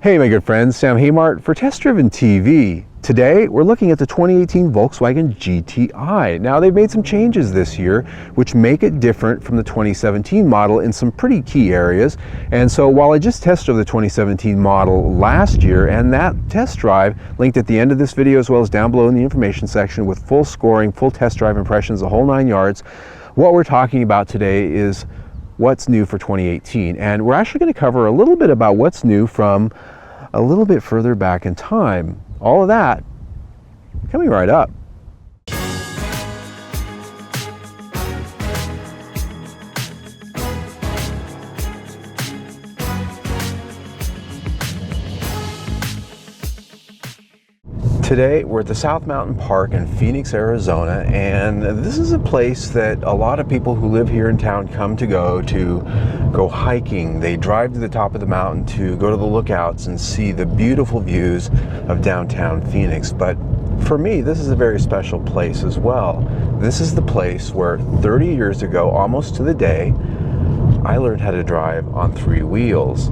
Hey my good friends, Sam Haymart for Test Driven TV. Today we're looking at the 2018 Volkswagen GTI. Now they've made some changes this year which make it different from the 2017 model in some pretty key areas. And so while I just test drove the 2017 model last year, and that test drive linked at the end of this video as well as down below in the information section with full scoring, full test drive impressions, the whole 9 yards, what we're talking about today is what's new for 2018. And we're actually going to cover a little bit about what's new from a little bit further back in time. All of that coming right up. Today we're at the South Mountain Park in Phoenix, Arizona, and this is a place that a lot of people who live here in town come to go hiking. They drive to the top of the mountain to go to the lookouts and see the beautiful views of downtown Phoenix. But for me, this is a very special place as well. This is the place where 30 years ago, almost to the day, I learned how to drive on 3 wheels.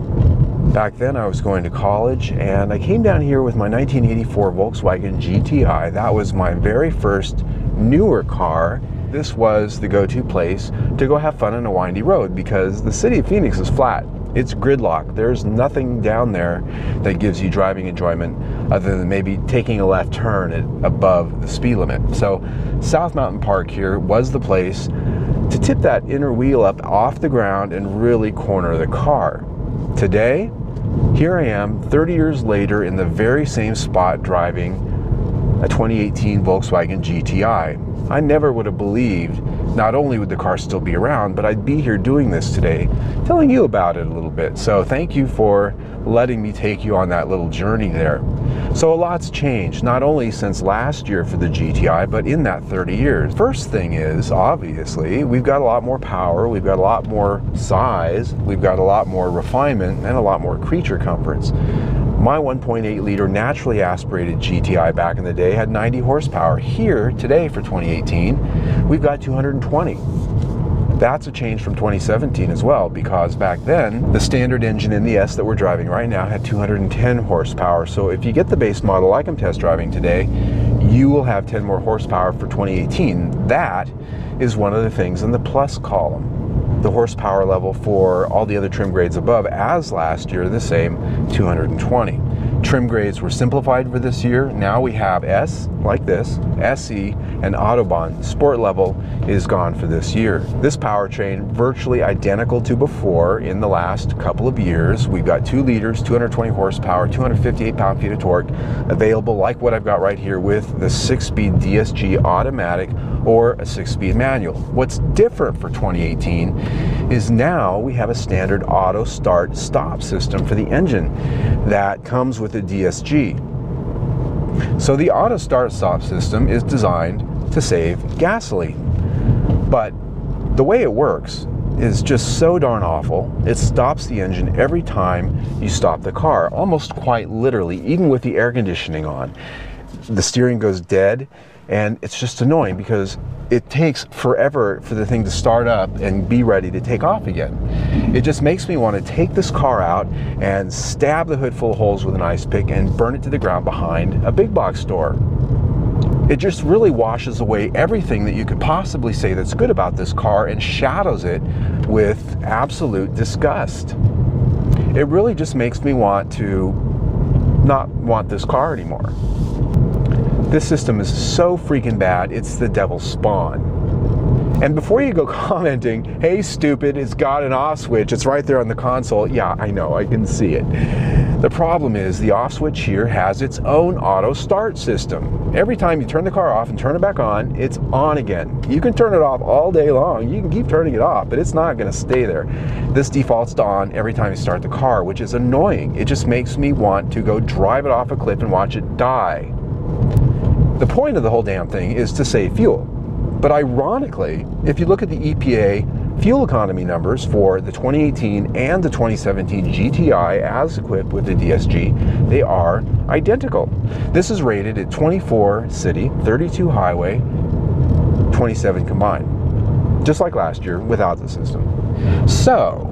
Back then I was going to college and I came down here with my 1984 Volkswagen GTI. That was my very first newer car. This was the go-to place to go have fun on a windy road because the city of Phoenix is flat. It's gridlock. There's nothing down there that gives you driving enjoyment other than maybe taking a left turn above the speed limit. So South Mountain Park here was the place to tip that inner wheel up off the ground and really corner the car. Today, here I am 30 years later in the very same spot driving a 2018 Volkswagen GTI. I never would have believed not only would the car still be around, but I'd be here doing this today, telling you about it a little bit. So thank you for letting me take you on that little journey there. So a lot's changed, not only since last year for the GTI, but in that 30 years. First thing is, obviously, we've got a lot more power, we've got a lot more size, we've got a lot more refinement, and a lot more creature comforts. My 1.8 liter naturally aspirated GTI back in the day had 90 horsepower. Here, today for 2018, we've got 220. That's a change from 2017 as well, because back then, the standard engine in the S that we're driving right now had 210 horsepower. So if you get the base model like I'm test driving today, you will have 10 more horsepower for 2018. That is one of the things in the plus column. The horsepower level for all the other trim grades above, as last year, the same, 220. Trim grades were simplified for this year. Now we have S, like this, SE, and Autobahn. Sport level is gone for this year. This powertrain, virtually identical to before in the last couple of years. We've got 2 liters, 220 horsepower, 258 pound-feet of torque, available like what I've got right here with the 6-speed DSG automatic or a 6-speed manual. What's different for 2018 is now we have a standard auto start stop system for the engine that comes with a DSG. So the auto start stop system is designed to save gasoline, but the way it works is just so darn awful. It stops the engine every time you stop the car, almost quite literally, even with the air conditioning on. The steering goes dead, and it's just annoying because it takes forever for the thing to start up and be ready to take off again. It just makes me want to take this car out and stab the hood full of holes with an ice pick and burn it to the ground behind a big box store. It just really washes away everything that you could possibly say that's good about this car and shadows it with absolute disgust. It really just makes me want to not want this car anymore. This system is so freaking bad, it's the devil's spawn. And before you go commenting, hey stupid, it's got an off switch, it's right there on the console. Yeah, I know, I can see it. The problem is the off switch here has its own auto start system. Every time you turn the car off and turn it back on, it's on again. You can turn it off all day long, you can keep turning it off, but it's not gonna stay there. This defaults to on every time you start the car, which is annoying. It just makes me want to go drive it off a cliff and watch it die. The point of the whole damn thing is to save fuel. But ironically, if you look at the EPA fuel economy numbers for the 2018 and the 2017 GTI as equipped with the DSG, they are identical. This is rated at 24 city, 32 highway, 27 combined. Just like last year without the system. So,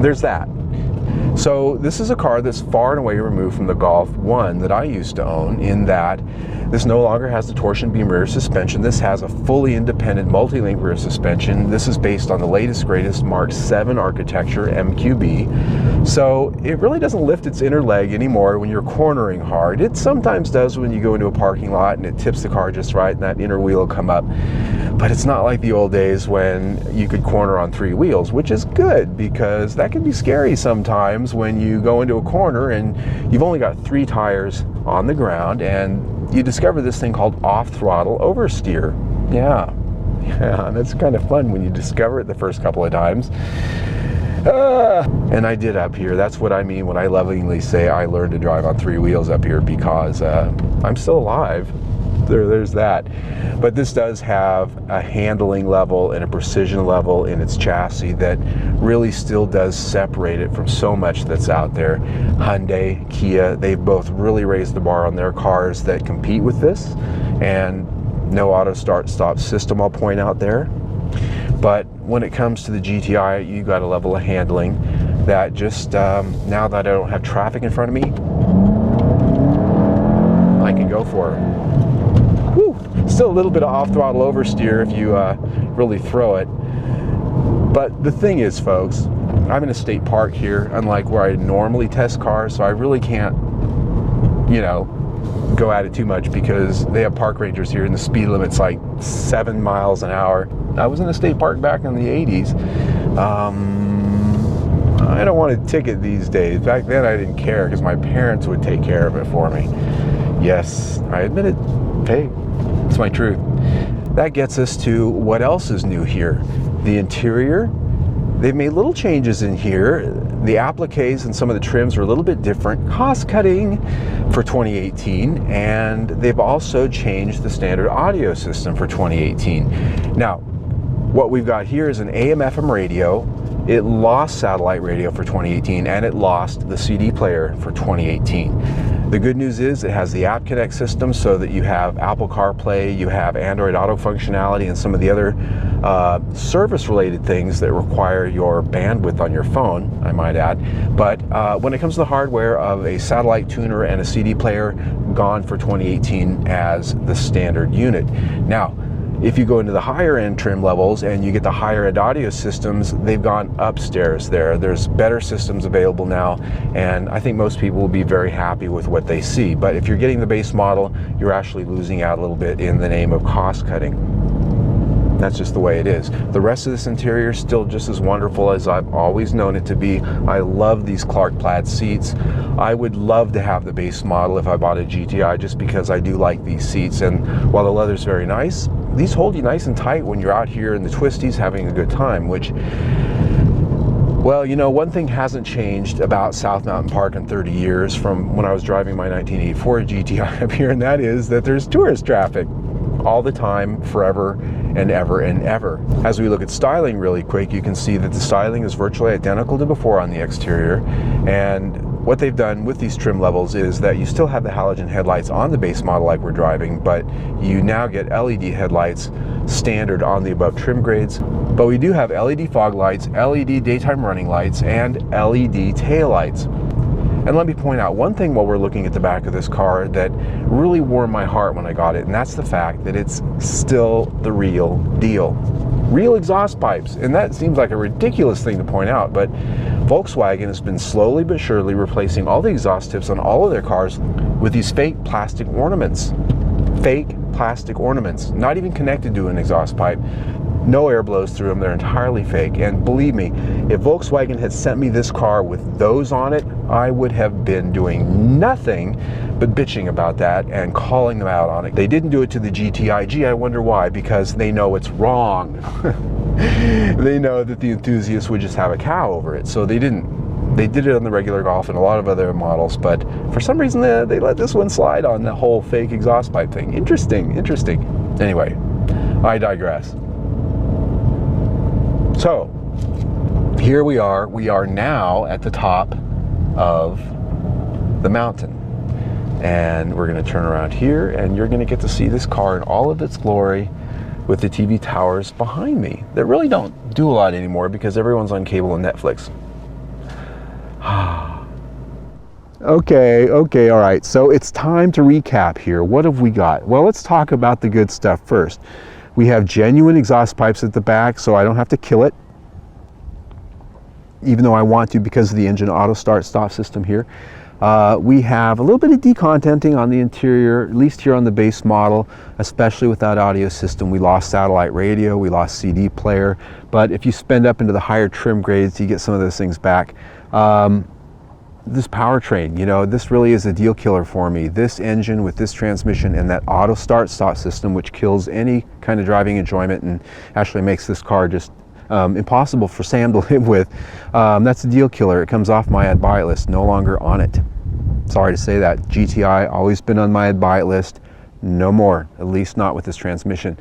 there's that. So this is a car that's far and away removed from the Golf 1 that I used to own, in that this no longer has the torsion beam rear suspension. This has a fully independent multi-link rear suspension. This is based on the latest, greatest Mark 7 architecture, MQB. So it really doesn't lift its inner leg anymore when you're cornering hard. It sometimes does when you go into a parking lot and it tips the car just right and that inner wheel will come up. But it's not like the old days when you could corner on 3 wheels, which is good because that can be scary sometimes when you go into a corner and you've only got 3 tires on the ground and you discover this thing called off-throttle oversteer. Yeah, that's kind of fun when you discover it the first couple of times. And I did up here. That's what I mean when I lovingly say I learned to drive on 3 wheels up here, because I'm still alive. There's that. But this does have a handling level and a precision level in its chassis that really still does separate it from so much that's out there. Hyundai, Kia, they've both really raised the bar on their cars that compete with this, and no auto start stop system, I'll point out there. But when it comes to the GTI, you got a level of handling that just, now that I don't have traffic in front of me, I can go for it. Whew. Still a little bit of off-throttle oversteer if you really throw it. But the thing is, folks, I'm in a state park here, unlike where I normally test cars, so I really can't, you know, go at it too much because they have park rangers here and the speed limit's like 7 miles an hour. I was in a state park back in the 80s. I don't want a ticket these days. Back then I didn't care because my parents would take care of it for me. Yes, I admit it. Hey, it's my truth. That gets us to what else is new here. The interior, they've made little changes in here. The appliques and some of the trims are a little bit different, cost cutting for 2018, and they've also changed the standard audio system for 2018. Now, what we've got here is an AM/FM radio. It lost satellite radio for 2018, and it lost the CD player for 2018. The good news is it has the App Connect system, so that you have Apple CarPlay, you have Android Auto functionality, and some of the other service-related things that require your bandwidth on your phone, I might add. But when it comes to the hardware of a satellite tuner and a CD player, gone for 2018 as the standard unit. Now, if you go into the higher end trim levels and you get the higher end audio systems, they've gone upstairs there. There's better systems available now, and I think most people will be very happy with what they see. But if you're getting the base model, you're actually losing out a little bit in the name of cost cutting. That's just the way it is. The rest of this interior is still just as wonderful as I've always known it to be. I love these Clark plaid seats. I would love to have the base model if I bought a GTI, just because I do like these seats. And while the leather's very nice, these hold you nice and tight when you're out here in the twisties having a good time, which, well, you know, one thing hasn't changed about South Mountain Park in 30 years from when I was driving my 1984 GTI up here, and that is that there's tourist traffic all the time, forever and ever and ever. As we look at styling really quick, you can see that the styling is virtually identical to before on the exterior, and what they've done with these trim levels is that you still have the halogen headlights on the base model like we're driving, but you now get LED headlights standard on the above trim grades. But we do have LED fog lights, LED daytime running lights, and LED tail lights. And let me point out one thing while we're looking at the back of this car that really warmed my heart when I got it, and that's the fact that it's still the real deal. Real exhaust pipes, and that seems like a ridiculous thing to point out, but Volkswagen has been slowly but surely replacing all the exhaust tips on all of their cars with these fake plastic ornaments. Fake plastic ornaments, not even connected to an exhaust pipe. No air blows through them, they're entirely fake. And believe me, if Volkswagen had sent me this car with those on it, I would have been doing nothing but bitching about that and calling them out on it. They didn't do it to the GTI. Gee, I wonder why, because they know it's wrong. They know that the enthusiasts would just have a cow over it, so they didn't. They did it on the regular Golf and a lot of other models, but for some reason they let this one slide on the whole fake exhaust pipe thing. Interesting, interesting. Anyway, I digress. So, here we are. We are now at the top of the mountain. And we're going to turn around here, and you're going to get to see this car in all of its glory with the TV towers behind me that really don't do a lot anymore because everyone's on cable and Netflix. Okay, all right. So it's time to recap here. What have we got? Well, let's talk about the good stuff first. We have genuine exhaust pipes at the back, so I don't have to kill it, even though I want to because of the engine auto start stop system here. We have a little bit of decontenting on the interior, at least here on the base model, especially with that audio system. We lost satellite radio, we lost CD player, but if you spend up into the higher trim grades, you get some of those things back. This powertrain, you know, this really is a deal killer for me. This engine with this transmission and that auto start stop system, which kills any kind of driving enjoyment and actually makes this car just impossible for Sam to live with. That's a deal killer. It comes off my I'd buy it list, no longer on it. Sorry to say that. GTI, always been on my I'd buy it list, no more, at least not with this transmission.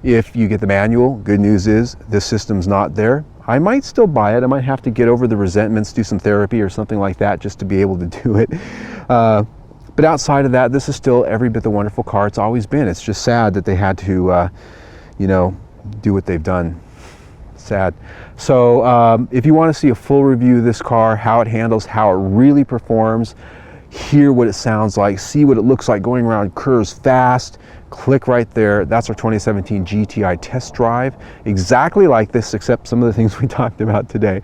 If you get the manual, good news is this system's not there. I might still buy it. I might have to get over the resentments, do some therapy or something like that just to be able to do it. But outside of that, this is still every bit the wonderful car it's always been. It's just sad that they had to, you know, do what they've done. Sad. So if you want to see a full review of this car, how it handles, how it really performs, hear what it sounds like, see what it looks like going around curves fast, click right there. That's our 2017 GTI test drive, exactly like this except some of the things we talked about today.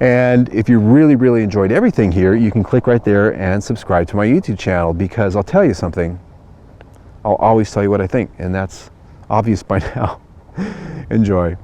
And if you really enjoyed everything here, you can click right there and subscribe to my YouTube channel, because I'll tell you something, I'll always tell you what I think, and that's obvious by now. Enjoy.